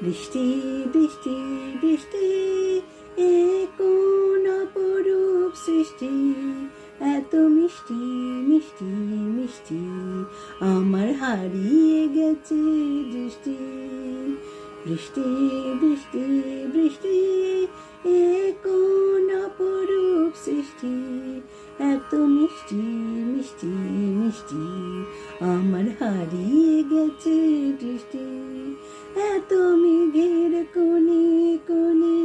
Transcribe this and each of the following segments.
বৃষ্টি বৃষ্টি বৃষ্টি এ কোন অপরূপ সৃষ্টি, এত মিষ্টি মিষ্টি মিষ্টি আমার হারিয়ে গেছে দৃষ্টি। বৃষ্টি বৃষ্টি বৃষ্টি এ কোন অপরূপ সৃষ্টি, এত মিষ্টি মিষ্টি মিষ্টি আমার হারিয়ে গেছে দৃষ্টি। এত মেঘের কোণে কোণে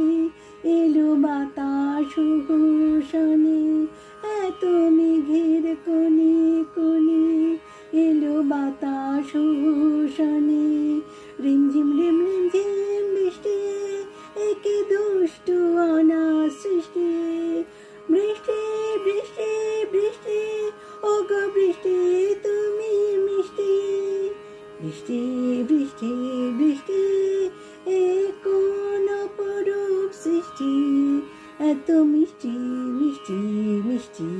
এলো বাতাস শোষণে, এত মেঘের কোণে কোণে এলো বাতাস শোষণে। রিমঝিম রিম রিমঝিম বৃষ্টি একে দুষ্টু অনার সৃষ্টি। বৃষ্টি বৃষ্টি বৃষ্টি ওগো বৃষ্টি তুমি মিষ্টি। বৃষ্টি বৃষ্টি বৃষ্টি এ কোন অপরূপ সৃষ্টি, এত মিষ্টি মিষ্টি মিষ্টি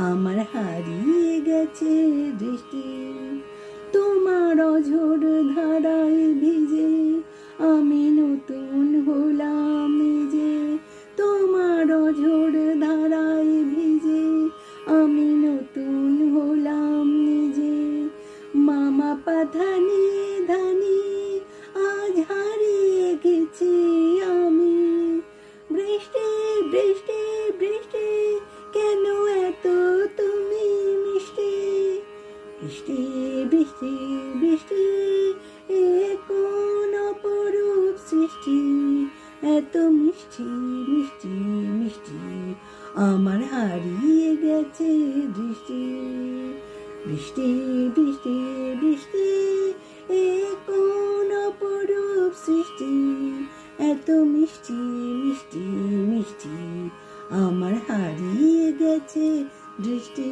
আমার হারিয়ে গেছে দৃষ্টি। তোমার অঝোর ধারায় ভিজে আমি নতুন হলাম নিজে, তোমার অঝোর ধারায় ভিজে আমি নতুন হলাম নিজে। মামা পাধানি ধানি আজ হারিয়ে গেছি আমি। বৃষ্টি বৃষ্টি বৃষ্টি কেন এত তুমি মিষ্টি। বৃষ্টি বৃষ্টি বৃষ্টি এ কোন অপরূপ সৃষ্টি, এত মিষ্টি মিষ্টি মিষ্টি আমার হারিয়ে গেছে দৃষ্টি। বৃষ্টি বৃষ্টি বৃষ্টি এ কোন অপরূপ সৃষ্টি, এত মিষ্টি মিষ্টি মিষ্টি আমার হারিয়ে গেছে দৃষ্টি।